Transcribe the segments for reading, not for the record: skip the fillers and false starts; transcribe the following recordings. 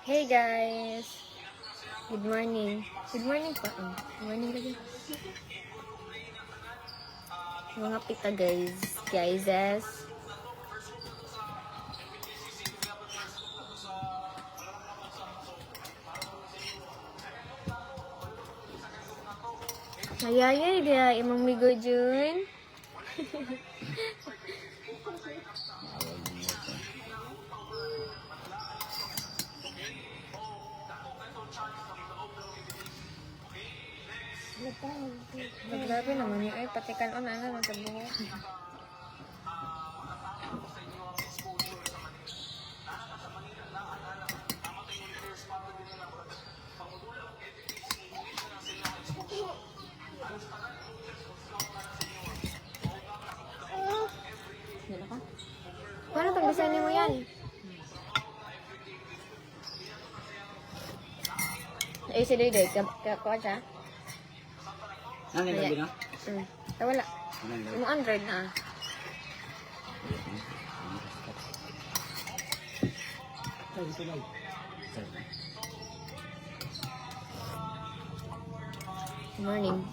Hey guys! Good morning. Good morning pa. Good morning lagi. Mga pita guys. Guyses. Ayayay dia imong migo Jun. Grabe naman yun. Ay, patikan o na sa buhok. Paano pag-design mo yan? Ay, si Doy. Kuha siya? Ano yung gabi no? Wala. Yung Android na. Good morning.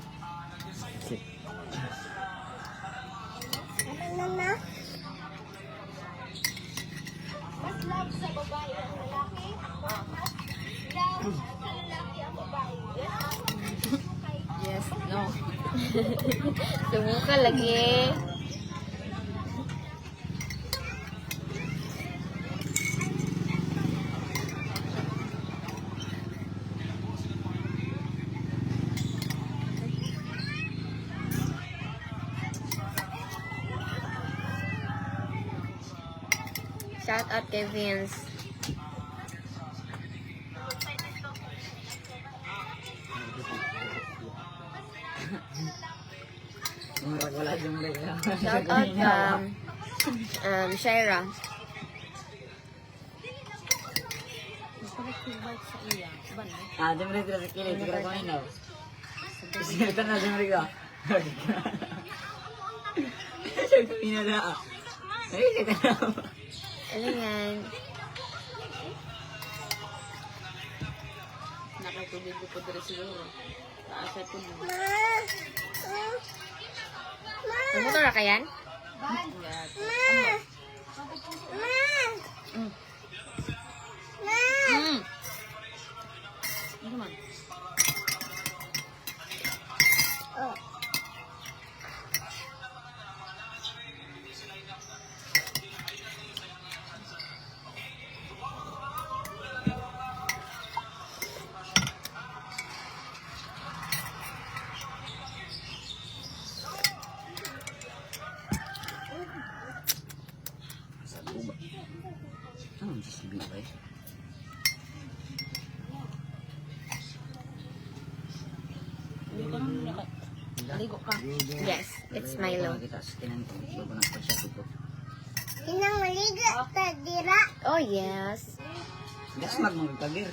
Mas love sa babae ang lalaki. Love sa lalaki ang babae. Yes, no. Sumuka lagi. Shout out kay Vince. Wala yung rega. Shout out Shaira. Jam rega sa kilid. Siguro ko na. Siguro na jam rega. Siguro pinala. Ay, siguro. Ano yan? Nakatubig ko po dito siguro. Taasay po mo. Mamotor ka yan? Ano man? Ano yung sisibi ba eh? Hindi ka nang naligo ka. Yes, it's Milo. Kita sa tinan ko. Hindi ko nagpasya ko. Inang maliga ka dira. Oh, yes. Gas magmagpagir.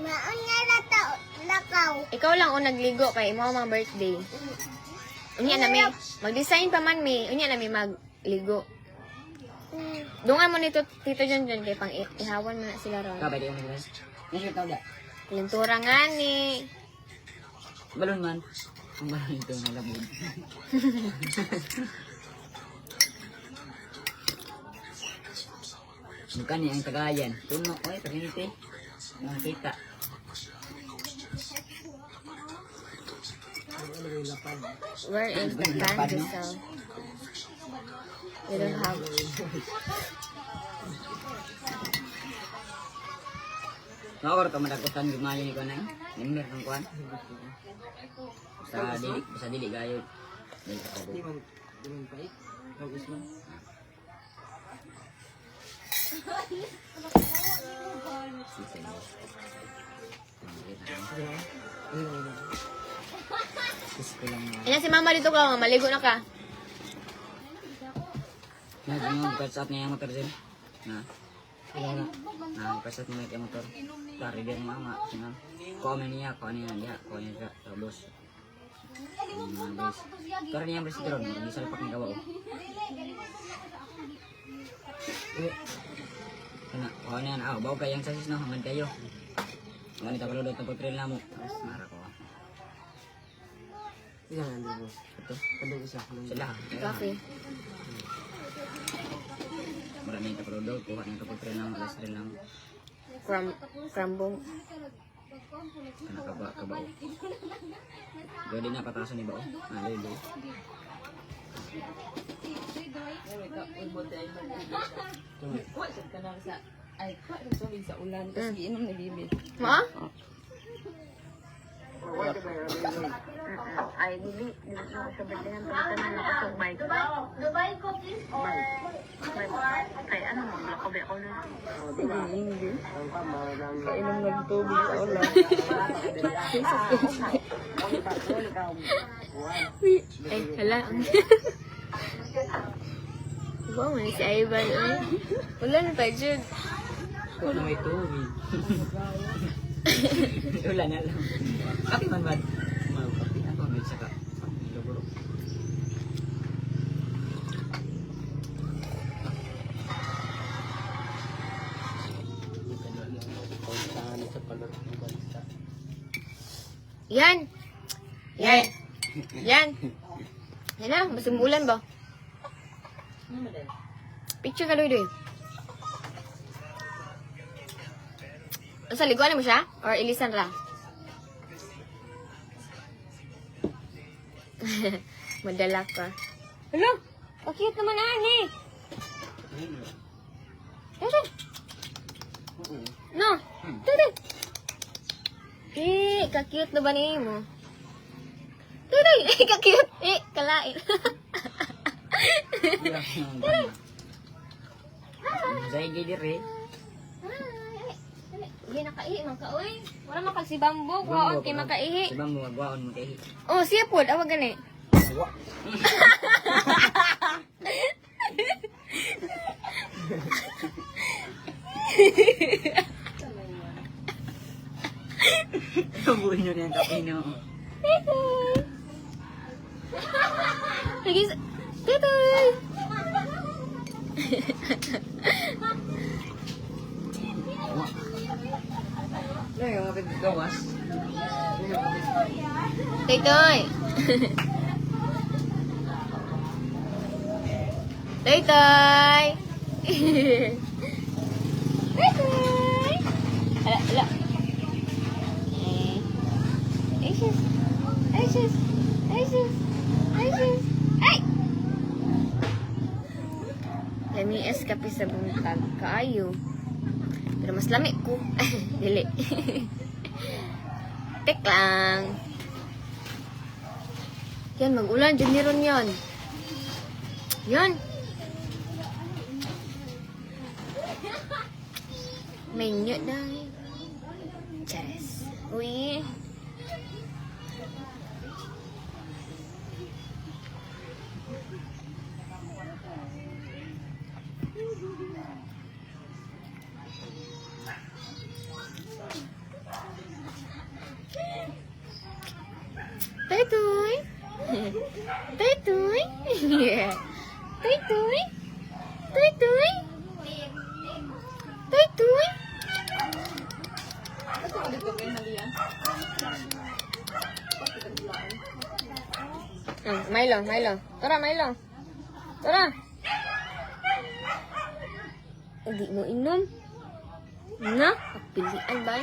Maon nga lakaw. Ikaw lang o nagligo kay imo mga birthday. Unya na may mag-design pa man mi. Unya na may magligo. Dungan mo nito Tito John kay pang ihawan mo na sila ron. Kapay di yung naglas. Nasyo tao da. Kalintura nga ni. Balon man. Ang balon ito na labod. Bukan niya ang tagayan. Puno ko eh. Pag-initi. Nakakita. Where is the pandesal? We don't have. Nakakor ka madakutan gumayo ni ko na. Nimir ng kuhan. Sa dili gayo. Dili ka po. Ayan si mama dito ka, maligo na ka. Yung kasat niya yung motor din. Kasat niya yung motor. Tari din mama. Komen niya, niya. Tapos. Pero niya bersih ron, bisa lepak ng gawa. Kana, kuha na yan. Bawa kayang sasis no, hangad kayo. Mga nita paludot ng pagtril na mo. Tapos nara ko. Iya nanti bos. Ito, Kadang isa. sila. Coffee. Marami nita paludot, kuha na ito pagtril na mo. Alas tril na mo. Crambong. Kana kabao. Pwede na patasan ni bao. Lilo. May ka-ulbot ay mag-ibig. Kuha siya ka lang sa... Ay, kuha rin tubig sa ulan. Tapos giinom ni Bibi. Ma? Ay, dili ako sa birthday ng pagkatanan na ako may Dubai cookies or kay ano mo, blako ba ako na. Hindi. Ang kamar ng Kainom ng tubig sa ulan. Ay, hala. Wow, man si Ivan. Ay. Wala na tayo, Jude. Kung may tubig. Wala na lang. Kapi man ba? Kapi. Ako may saka. Luguro. pagkataan sa palot ng bansa. Yan. Yan. Yan. Yan na, masumulan ba? Picture ka, Doy. Sa liguan mo siya? Or ilisan ra? Madala ka. Hello? Pakit naman ani. Ito. No. Ito. Kakute na ba ni mo? Ito. Kakute. Kalain. Zay gidire. Hindi nakaihi man ka, uy. Wala makag si Bambo. Kuhaon kay makaihi. Sabang mo magwaon mo kay. Oh, siya po. Awag gani. Kabuhin nyo rin kape no. Titoy! Lagi sa... Titoy! Ano yung kapit gawas? Titoy! Titoy! Titoy! Ala, ala. Ay, sis. Ay, sis. Ay, sis. Ay, sis. Ay! Lami eskape sa buntag. Kaayo. Pero mas lami ko. Dili. Tek lang. Yan, mag-ulan. Diyan niron yan. Yan. Menu dahil. Chares. Uy. Taytoy. Taytoy. Yeah. Taytoy. Taytoy. Taytoy. Ito ko dito kayo naliyan. Milo, Milo. Tara, Milo. Tara. Hindi mo inom. Na? Kapilian ba?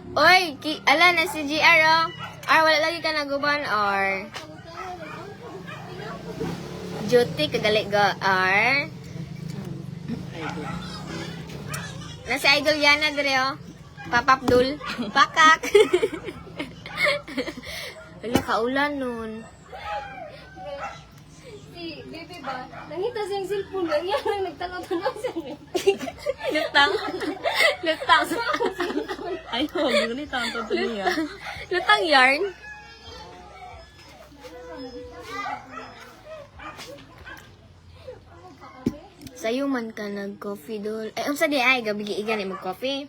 Oy, ala na si GR, oh. Or wala lagi ka naguban, or... Duty, kagali ga, or... Nasi Idol Yana dire, oh. Papapdul. Pakak. Wala, kaulan nun. si Bibi ba? Nangita siyang cellphone ba? Yan lang nagtanaw-tanaw siya. Lutang. Lutang. Ay, huwag yun ulit ang tonto niya. Lutang yarn. Sayo man ka nag-coffee dol. Ay, umsa di ay, gabi giigan ay mag-coffee.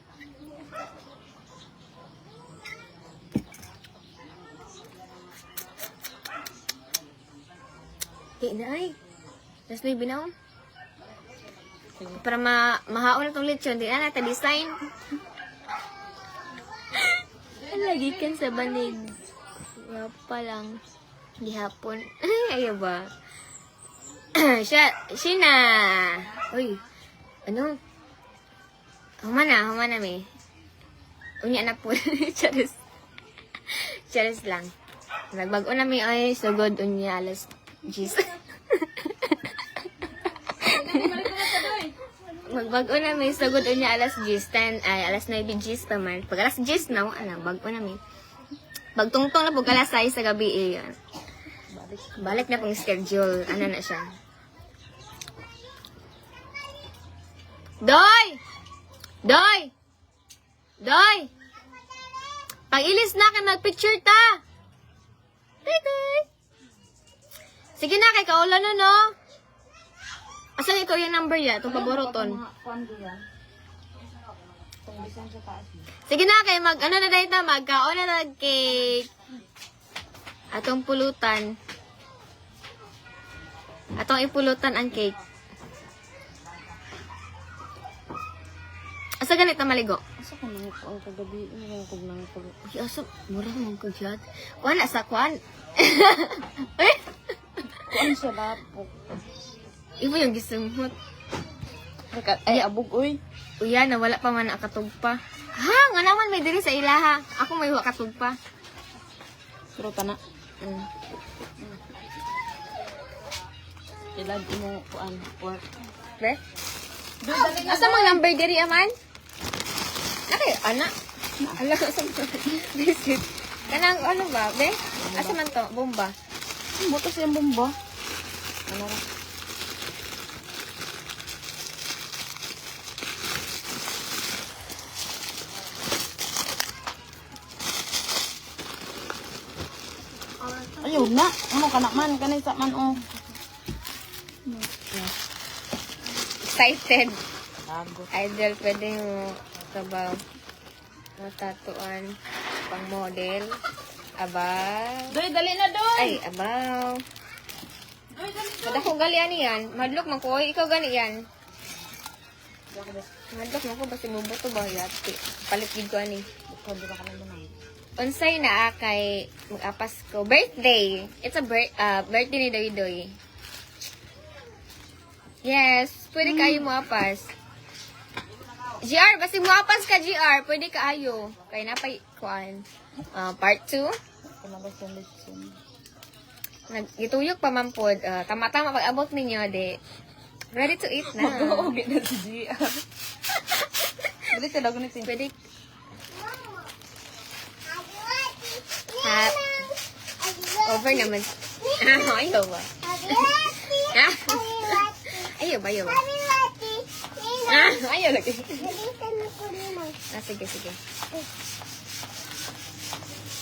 Di na ay. Tas may binaw. Para mahaon na tong lechon. Di na natin design. Lagi kan sa banig. Pa lang. Gihapon. Ayaw ba? Shina! Uy. Ano? Humana may. Unya na po. Charis. Charis lang. Nagbago na may ay sugod unya alas 10. Magbago na may sugod unya alas 10 ay alas 9 10 pa man. Pag alas 10 na bago na may. Pagtungtong na po alas 6 sa gabi eh. Balik na pong schedule. Ano na siya? Doy! Doy! Doy! Pag-ilis na kayo, mag-picture ta! Doy! Sige na, kay kaulan na, no? Asan ito yung number ya? Itong paboruton. Sige na, kay ano na dahil na, magkaon na nag-cake. Atong pulutan. Atong ipulutan ang cake. Asa ganito maligo? Asa ko nang ang kagabi ang kog nang pag. Ay, asa, mura mong kugyat. Kuan na sa kuan. Kuan siya lapok. Ibo yung gisumhot. Ay abog oy. Uya, wala pa man nakatugpa. Ha, nga naman may diri sa ilaha. Ako may huwa katugpa. Pero kana Mm. ilag mo kuan work. Be? Asa mang number diri aman? Okay, anak. Ala ko sa visit. Kanang ano ba, be? Asa man to? Bomba. Butas yung bomba. Ano ra? Ayun na. Ano ka naman? Kanay sa man oh. Excited. Tago. Idol, pwede mo kabaw. Matatuan. Pang model. Abaw. Doy, dali na doy. Ay, abaw. Kada ko gali ani yan. Madlok man ko. Ikaw gani yan. Madlok man ko. Basta mubuto ba yati. Palit gid ko ani. Buka ka lang naman. Unsay na kay mag-apas ko. Birthday. It's a birthday ni Doy Doy. Yes. Pwede kayo mo apas. GR. Basta mo apas ka GR. Pwede kaayo. Kaya napay kuan. Part 2. Palabas yung lechon. Gituyok pa man pod. Tama-tama pag abot ninyo de. Ready to eat na. Mag-uugit na si GR. Dali siya lago ni Tin. Pwede. Ha? Over naman. Ayaw ba? Ayaw ba? Ayaw ba? Ayaw lagi. Sige, sige.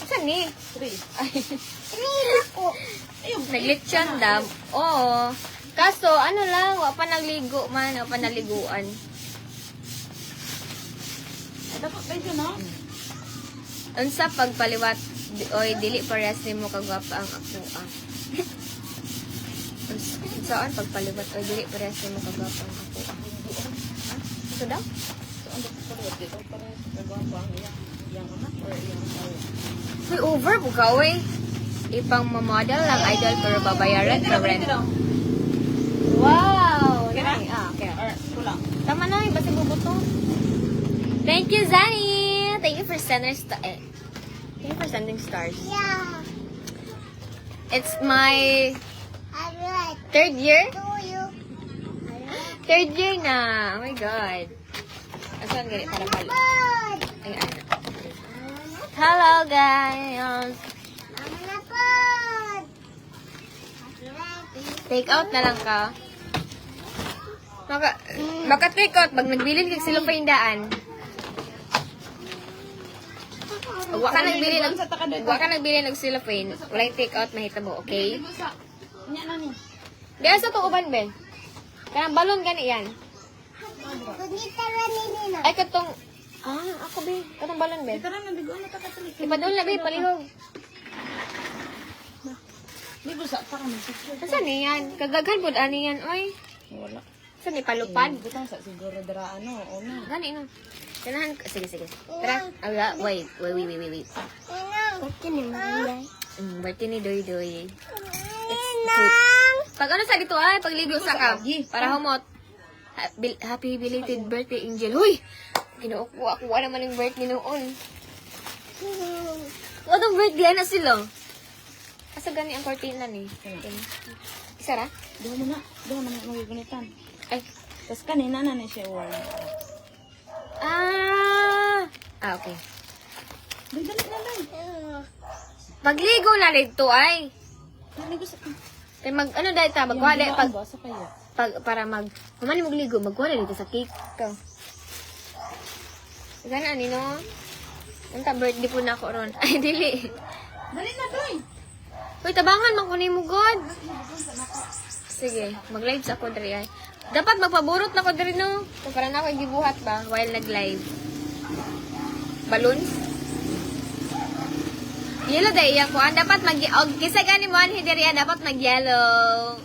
Saan ni? Naglitsyon dam. Oo. Kaso, ano lang, wala pa nagligo man, wala pa naliguan. Dapat tayo no? Unsa pagpaliwat, oy, dili parehas nimo kagwapa ang ako. Saan pagpaliwat, oy, dili parehas nimo kagwapa ang ako. Ito daw? So, ang dapat pala, dito pala sa kagwapa ang iyang anak or iyang tao. Uy, over po ka, oy. Ipang mamodel lang idol pero babayaran pa rent. Wow! Nice. Okay. Or, kulang. Tama na, iba si bubuto. Thank you, Zani! Thank you for sending thank you for sending stars. Yeah. It's my I like third year? to you. Third year na. Oh my God. Asan ganit para pala? Good. Ay, ano. Hello, guys. Mama na good. Take out na lang ka. Baka take out. Pag nagbilin kag sila pa yung daan. Huwag ka nagbili ng cellophane. Walay take out, mahitabo, okay? Nya na ni. Diyan sa to uban, Ben. Kanang balon gani yan. Kunita rin nila. Ay, katong... ako, Ben. Katong balon, Ben. Tara na bigo na takatali. Ipadol na, Ben. Palihog. Bigo sa pa kami picture. Saan yan? Kagaghan po, ani yan, oy. Wala. sa ni palupad. Butang sa siguro dara ano, una. Gani no. Kanahan sige. Tara. Wait. Birthday ni Doy Doy. Pag ano sa dito ay pagligo sa ka para humot. Happy belated birthday, Angel. Huy! Kinukuha ako naman yung birthday noon. What ang birthday na sila? Asa gani ang cortina ni? Isa ra? Doon mo na magigunitan. Ay. Tapos kanina na siya warm. Okay. Dali na lang. Pagligo na dito ay. Dali gusto. Kay ano dahil ta? Magkuha dahil pag Sa kayo. para humani magligo, magkuha dito sa cake ka. Gana ni no? Unta birthday po na ako ron. Ay, dili. Dali na doy. Uy, tabangan man kunin mo god. Sige, mag-live sa ako diri ay. Dapat magpaburot na ko diri no. Kung para na ako gibuhat ba while nag-live. Balloons? Yellow day iya ko. Dapat kisa gani mo anhi diri dapat mag-yellow.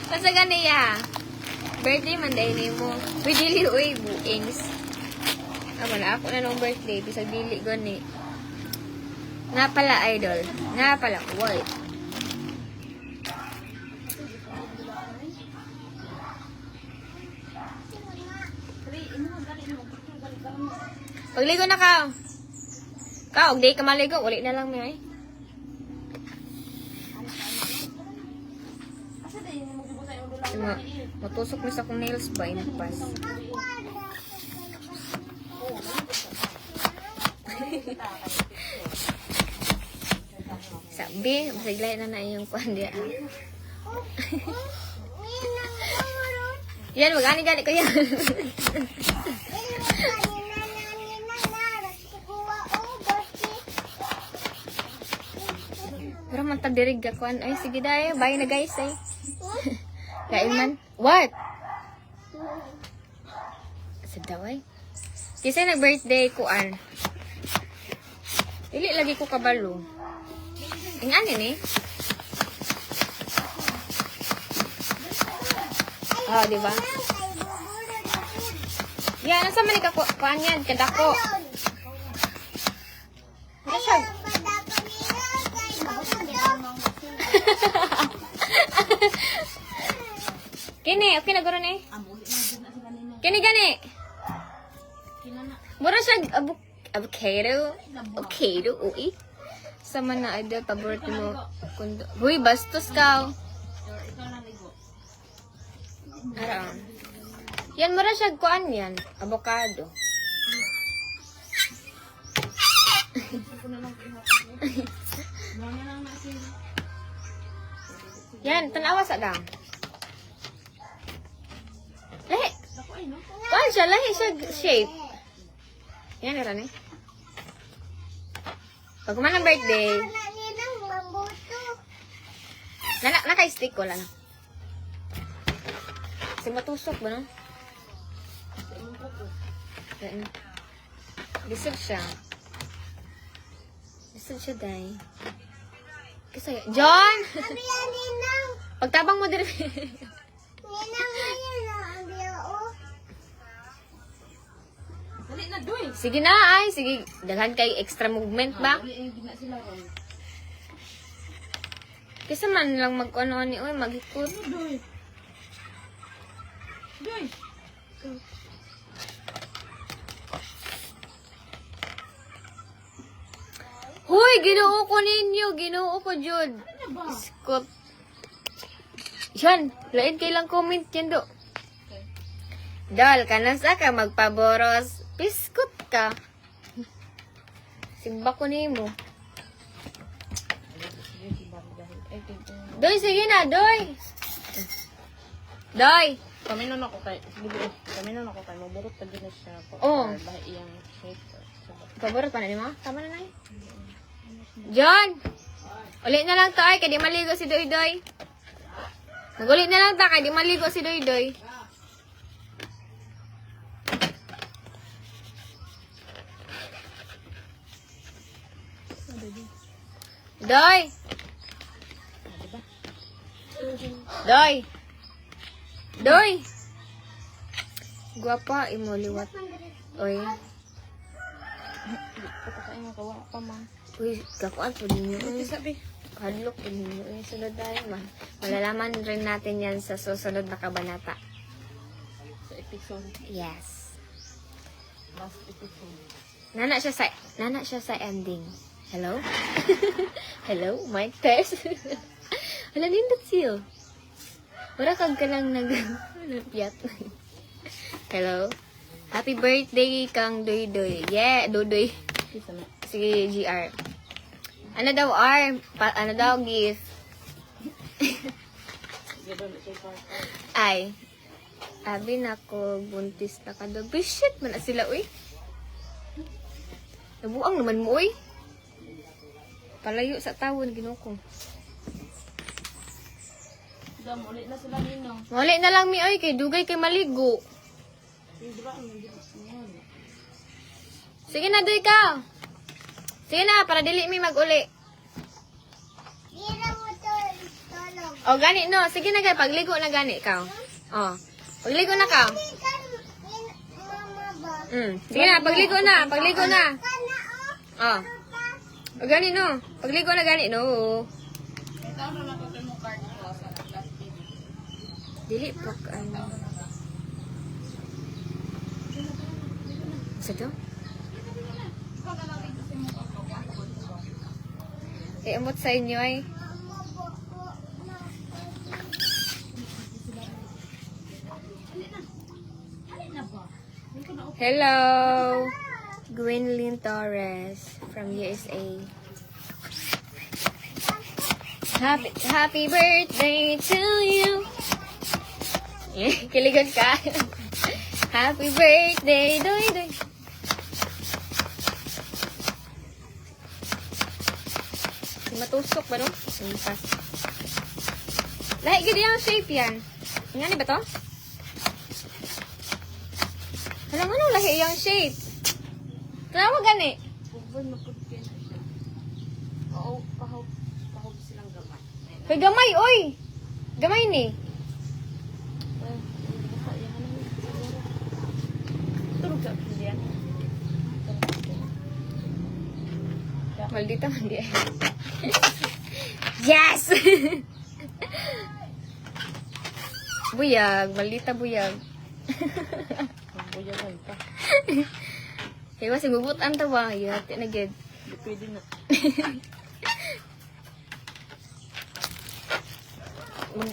Basta gani ya. Birthday man day ni mo. Uy, dili uy, buings. Wala ako na nung birthday. Bisag dili gani. Nga pala, idol. Nga pala, why? Pagligo na ka. Og day ka maligo. Uli na lang may. Matusok na sa akong nails ba? Impas. Sabi, masiglayan na na yung kuhan diya. Yan, mag-ani-gani ko yan. Pero man tagdirig ka kuhan. Ay, sige dahi. Bye na guys eh. Kain man. What? Sada ay. Kasi nag-birthday kuan. Dili lagi ko kabalo. Ingani ni? Di ba? Yan, nasa man ka kuan yan, kadako. Ano siya? Kini, okay na guro ni? Kini gani? Mura siya avocado. Avocado, ui. Sama na idol, paborito mo. Huy, bastos ka. Aram. Yan, mura siya kuan yan. Avocado. Yan, tanawa sa dam. Lahi. Kuan siya, lahi siya shape. Yan, nara ni. Pag kuman ng birthday. Naka-stick ko lang. Kasi matusok ba, no? Lisod siya. Lisod siya, day. Kasi, John! Pagtabang mo din. Dali na doy. Sige na, ay. Sige, daghan kay extra movement ba? Dali na sila ron. Kasi man lang mag-ano ni, oy, mag-ikot. Doy. Doy. Hoy, ginoo ko ninyo. Ginoo ko, Jud. Iskot. Yan, lain kay lang comment yan do. Dol, kanasa ka magpaboros. Piskot ka. Simba ko nimo. Doy, sige na, Doy. Doy. Kami na ako kay maburot pa din siya. Oo. Ba iyang shape. Paborot pa na ni mo? Tama na na. John! Ulit na lang to ay, kaya di maligo si Doy Doy. Nagulit na lang ta, kaya di maligo si Doy Doy. Doy! Doy! Doy! Guwapa, imo liwat. Oy. Patakain mo kawa pa man. Uy, kakuan po ninyo. Ito sabi. Hadlok po ninyo. Uy, sunod tayo. Malalaman rin natin yan sa susunod na kabanata. Sa episode. Yes. Last episode. Nana siya sa ending. Hello? Hello? Mic test? Wala nindot siyo. Wala kag ka lang nag-piyat. Hello? Happy birthday kang Doy Doy. Yeah, Dodoy. Isa na. Si GR. Ano daw, R? Ano daw, gift? Gabon ito pa. Ay. Abi na ko, buntis na ka daw. Shit, man na sila, uy. Nabuang naman mo, uy. Palayo sa tawon, ginoko. Dam, ulit na sila ninong. Wala na lang mi, oy. Kay dugay kay maligo. Sige na, Doy ka. Sige na, para dili mi mag-uli. O, gani, no. Sige na, kay pagligo na gani, ka. O. Pagligo na ka. Sige na, pagligo na. Pagligo na. O, gani, no. Pagligo na gani, no. Ito na natin mo card ko sa last video. Dili po, ano. Sa to? Iamot sa inyo ay. Hello! Gwynlyn Torres from USA. Happy birthday to you! Kiligon ka. Happy birthday, Doy Doy. Matusok ba no? Simpas. Lahi gid yung shape yan. Ngani ba to? Alam ano lahi yung shape. Tanawa gani. Uban mapudkin na siya. Oo, pahog silang gamay. Kay gamay oy. Gamay ni. Turog sa diyan. Maldita man di. Yes! Buyag, maldita buyag. Buyagan pa. Kaya kasi gubutan ta ba? Yati na gid. Di pwede na.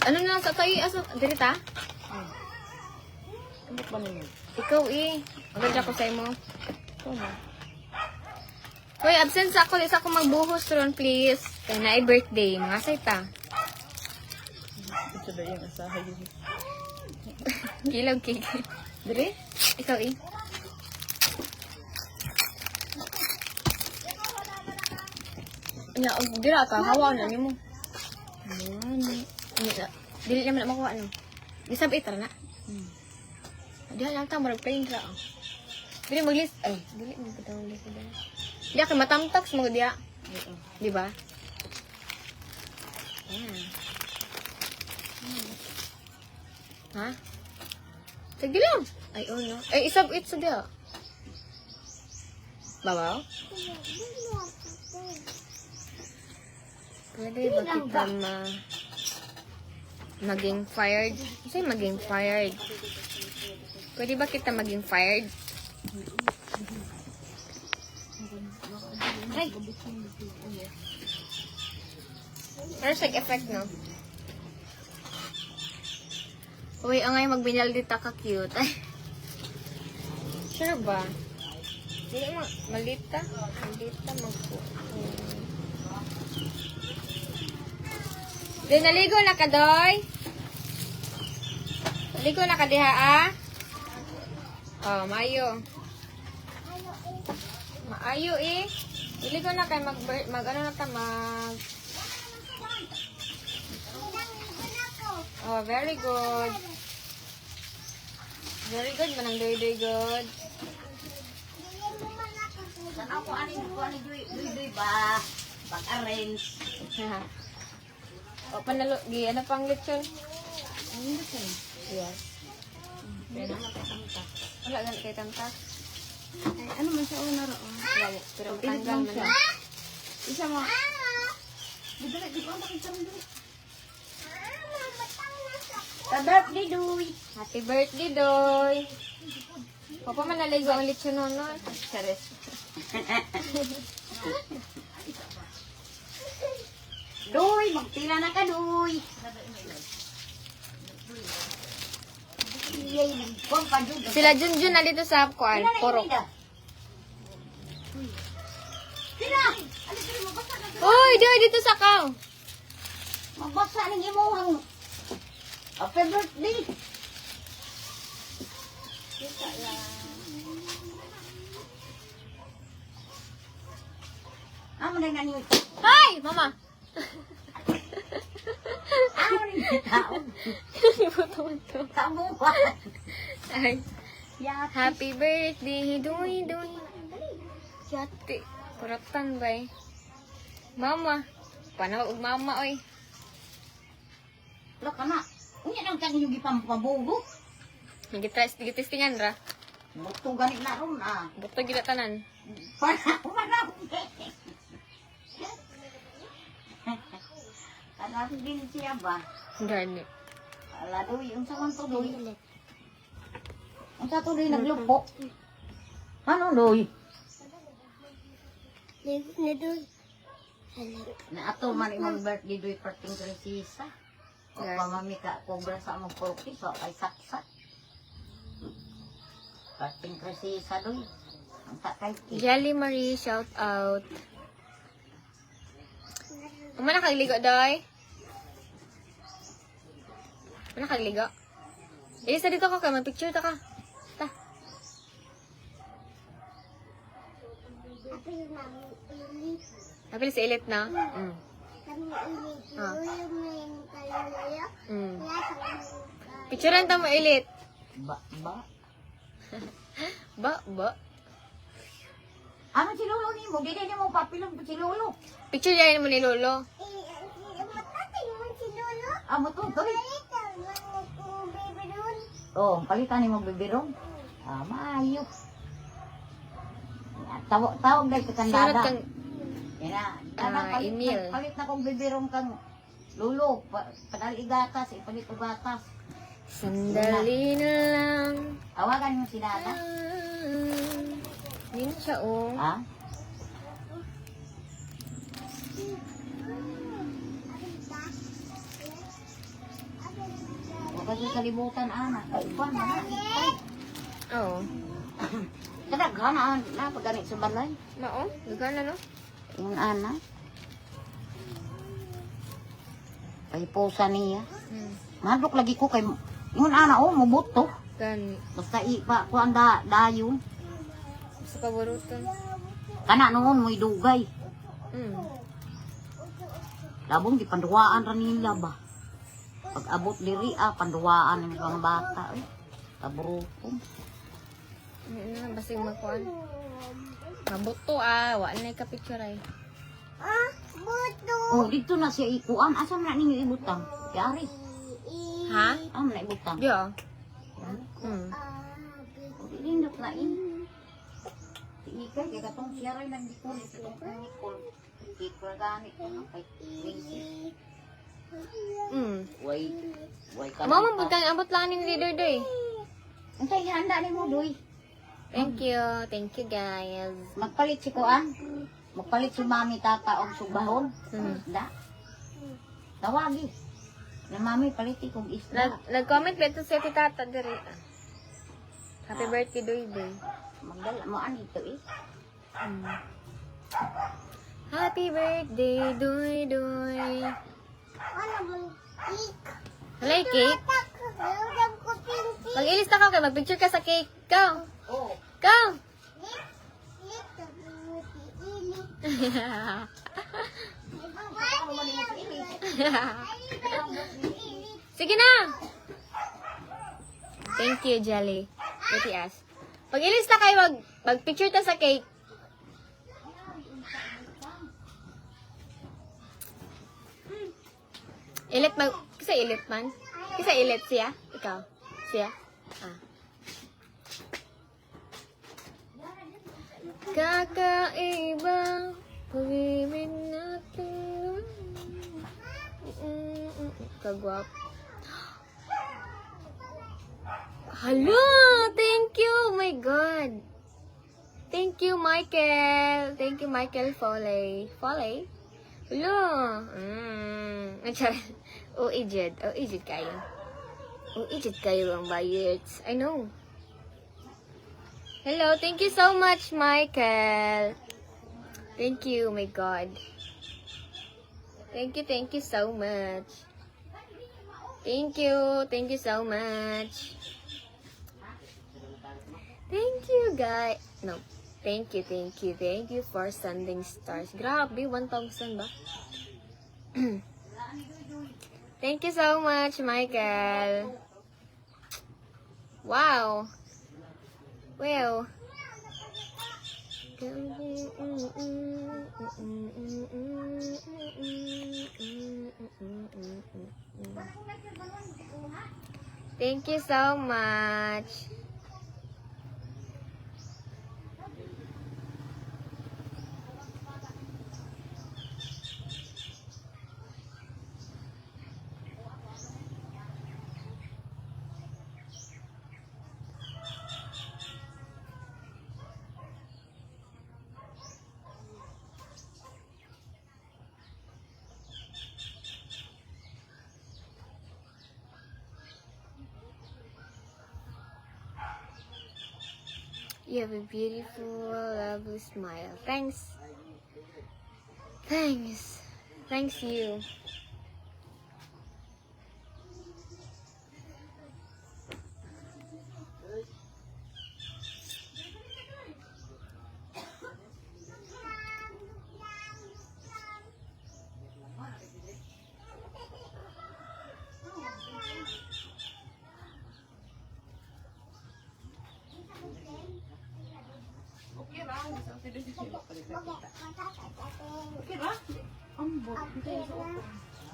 Ano na lang sa tayo aso dirita? Ano pa ninyo? Ikaw maganda ko sa imo. Ito na. Hoy, absent sa ako. Isa ako magbuhos ron, please. Kaya na birthday. Mga sayta. Ito ba yung asahay yun? Kilaw cake. Dire? Ikaw Nya, dira ka. Hawa na niyo mo. Dili naman na makuha, no? Gisab itra na. Diyan lang ta, marag plain ra. Dili mag-list. Ay, dili magkatawag list. Diya kay matamtax mo diya. Di ba? Ayan. Ha? Sige lang. Ay, oh no. Ay, isab it sa diya. Babaw? Pwede ba kita maging fired? Kasi maging fired. Pwede ba kita maging fired? Ay! Perfect effect, no? Uy, angay magbinaldita ka cute. Ay. Sure ba? Hindi mo, malita. Malita magpo. Doy, naligo na ka, Doy? Naligo na ka diha, ah? Oh, maayo. Maayo, Naligo na kayo, ano na ta, Oh, very good. Very good, manang doy good. Ako, ano Duy ba? Pag-arrange. O, panalo, di, ano pang lechon? Yes. Wala ganit kay tamtak. Ano man siya una roon? Wala, pero Pilit tanggal lang man siya. na. Isa mo. Di ko ang pakita rin doon. Pa-birthday, Doy. Happy birthday, Doy! Papa man naligo ang lechon nun. Charis. Doy, magtila na ka, Doy. Iyay, nagpong pa, Doy. Sila Junjun na dito sa kuan, porok. Tila! Alis ka rin, mabasa na. Uy, Doy, dito sa kaw! Mabasa ng imuhang. Happy birthday. Amo na nga niyo. Hi, mama! Amo na niyo tao. Ibuto mo to. Kabuhan. Ay, Yati. happy birthday, Doy, Doy. Yati. Kuratan ba eh? Mama. Paano og mama, oy? Lo ka na. Unya nang kang yung gipampabugo. Nagitestingan ra. Buto ganit na ron ah. Buto gila tanan. Para Anak din siya ba? Gani. Ala doy, yung sa man to doy. Ang sa to doy naglupo. Ano doy? Na ato man imong birthday doy parting krisisa. O Yes. pamami ka kobra sa among porki so ay saksak. Parting krisisa doy. Ang takay ki. Jelly Marie, shout out. Umana kang ligo, Doy? Umana kang ligo? Isa dito ka, mag-picture ta ka. Ta. Apil si Ilit na? Mm. Ah. Mm. Picturean ta mo, Ilit. Ba ba. Ba? Ano si Lolo ni mo? Dili ni mo papilong si Lolo. Picture yan mo ni Lolo. Amo to doy. Oh, palitan ni mo bibirong. Ah, maayo. Tawag dahil Sunod kakandada. kang... Emil. Palit na kong bibirong kang lulo. Padali gatas, ipalit o gatas. Sandali na lang. Tawagan mo si Dada. Yun siya, oh. Ha? Huwag kasi kalibutan, anak. Ipan, anak. Oo. Kadaghan, na, pagganit sa balay. Mao? Gagana, no? Yung anak. Kay pusa niya. Hmm. Madok lagi ko kay yung anak oh mubuto. Gani. Basta ipa ko ang dayon. Sa paboruton. Kana noon mo'y dugay. Hmm. Labong di panduwaan ra nila ba. Pag abot diri panduwaan ng mga bata eh. Kaburuton. Basig magkuhan. Mabuto, wala na ka-picture ay. Oh, dito na siya ikuan. Asa na ninyo ibutang? Yari. Ha? Asa na ibutang? Di, oh. Hmm. Lindot na in. Ikay, kaya katong siya rin nagdikul. Itong kunikul. Ikul gani ko ng kay Tracy. Hmm. Way ka. Mama, butang abot lang ni Leader Doy. Ang tayo handa ni mo, Doy. Thank you. Thank you, guys. Magpalit si Kuan. Magpalit si Mami Tata og sugbahon. Hmm. Da. Tawagi. Na Mami paliti kong isda. Nag-comment ba ito si Tata diri? Happy birthday, Doy Doy. Magdala mo ani ito eh. Hmm. Happy birthday, Doy Doy. Halay, cake. Mag-ilista ka kay mag-picture ka sa cake. Go. Oh. Go. Sige na. Thank you, Jelly. Pretty ass. Mag-ilista kayo, mag-picture ta sa cake. Ilit mag... Kisa ilit man? Kisa ilit siya? Ikaw? Siya? Ah. Kakaiba pag-ibig natin. Kagwap. Hala! Thank you! Oh my God! Thank you, Michael! Thank you, Michael Foley. Foley? Hala! Ijed kayo. Ijed kayo ang bayards. I know. Hello, thank you so much, Michael. Thank you, oh my God. Thank you so much. Thank you so much. Thank you, guys. No, thank you for sending stars. Grabe, 1,000 ba? Thank you so much, Michael. Wow. Well. Thank you so much. You have a beautiful, lovely smile. Thanks. Thanks you.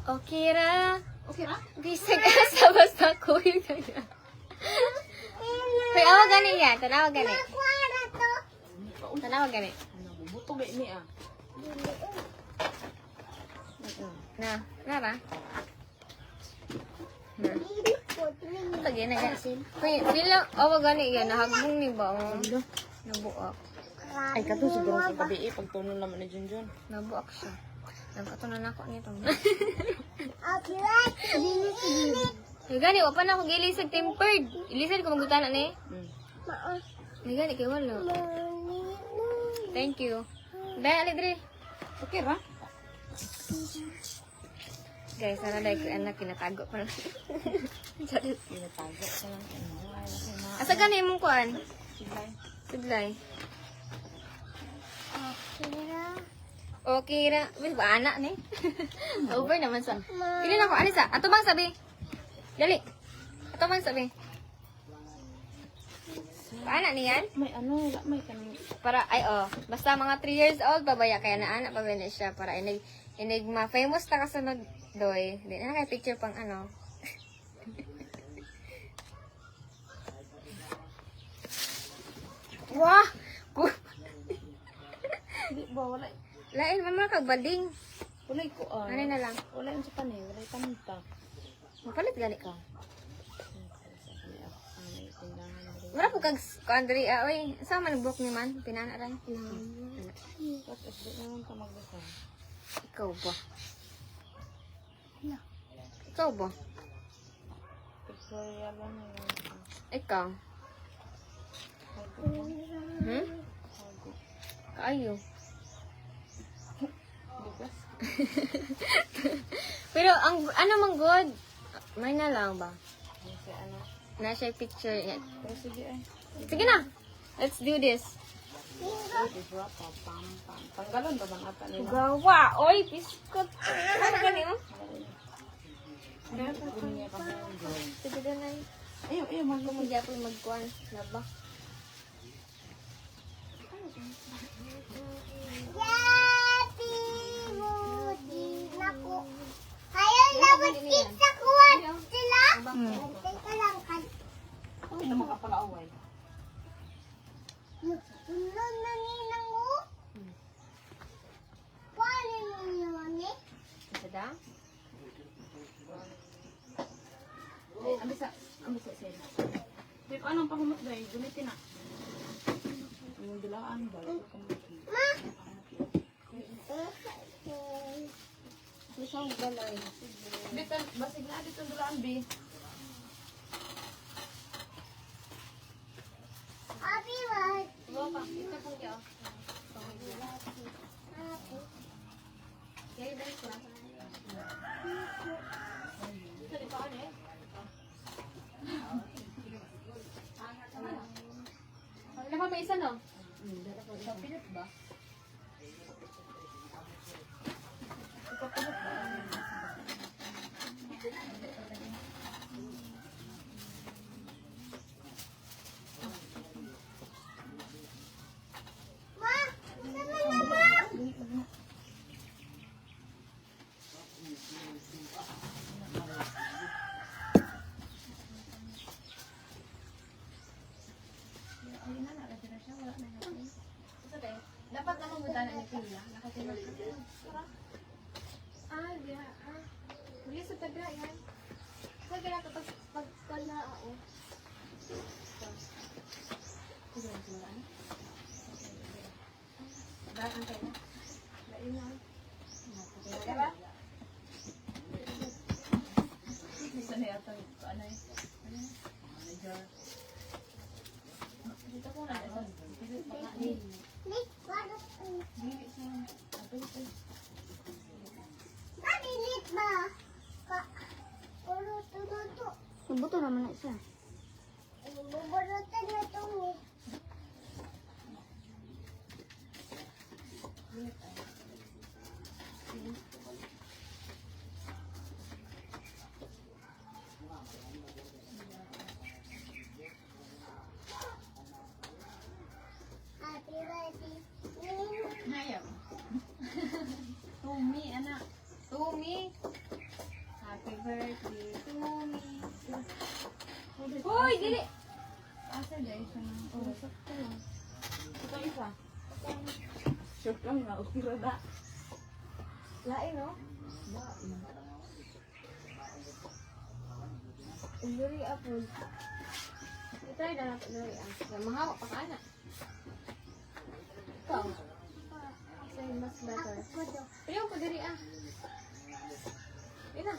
Okay ra. Bisag asa basta ko yung kanya. Hoy, awa gani yan. Tanawa gani. Buto ba ini ah? Na, nara. Na. Lagi na yan. Hoy, sila, awa gani yan. Nahagbong ni ba? Nabuak. Ay, kato siguro sa gabi pagtunon naman ni Junjun. Nabuak siya. Nagkatunan ako nito. Ay, gani, wapa na ako gilisag tempered. Ilisad ko magutan na ni. Ay, gani, kay wala. Thank you. Dahil, alit rin. Okay ra? Guys, sana dahil ko anak, kinatago pa lang. Charit. Tinatago ka lang. Asa gani mong kuan? Siglay. Okay ra. Wait, ba anak ni? Over naman sa. Pili na ko. Alisa, ato bang sabi? Dali. Ato bang sabi? Paana niyan? May ano, may kanang Para, basta mga 3 years old, babaya, kaya na anak pa ba na siya, para inig ma-famous ta kasunod, doy. Di na kay picture pang ano. Wah! Di ba wala Lain, mama kagbading. wala ko ah. Ano na lang? Wala yung sa panay, wala yung tamta. Mapalit gani ka. May tindahan na rin. Wala po kag country, oy. Saan man book ni man? Pinana rin. Tapos di naman ka magbasa. Ikaw ba? Ikaw ba? Victoria lang na yun. Ikaw? Kaayo. Bukas. Pero, ang ano man good? May na lang ba? Kasi ano. Nasa picture. Yan. Pero sige ay. Sige na. Let's do this. Tanggalon ba bang ata nila? Gawa. Oy, piskot. Ano gani mo? Gunya ka mo. Sige na na. Ayaw, Kumudya po magkuhan. Laba. Happy birthday, naku. Hayo Hindi naman kapag-away. Isa daw? Ambisa sir. Di ko anong pahumot dahil, gumitin na. Yung dilaan ba? Bitan, basig na dito ang dilaan, B. Ano pa may isa no? Pilit ba? Dapat naman mo dala ni Pila. Nakatulog ka. Di ha. Huli sa tabi yan. Kaya kailangan kapag pagkala ako. Bakit kayo? Lain na. Diba? Isa na yata yung kaanay. Manager. Dito ko na. Buto naman na siya. Hayop. Tumi, anak. Tumi. Happy birthday, Tumi. Hoy, dili. Asa dahil siya na. Oh, sakto lang. Ito isa. Sure lang na. Ukira na. Lain, no? Duri apple. Itry na natin duri ah. Mahawa pa ka na. Ikaw. Say mas better. Pero ko diri ah. Ina.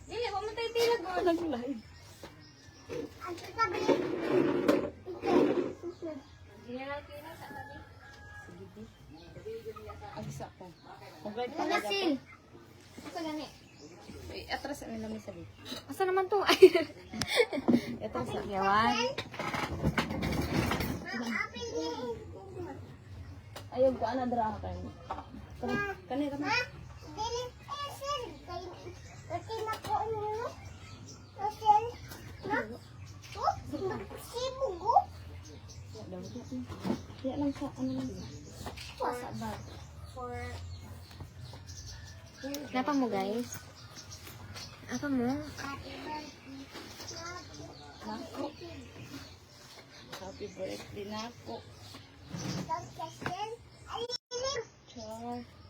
Dili mo matay tilag mo. Nag-live. Dili na kina sa tabi. Agisa ko. Okay, Panasil. Asa gani? atras ang namin sabi. Asa naman to? Ay. Ito sa yawan. Ayaw ko ana dra ka kayo. Kani kami. Kaya lang sa ano lang. Wasa ba? Napa mo guys? Apa mo? Nako. Happy birthday nako. Char.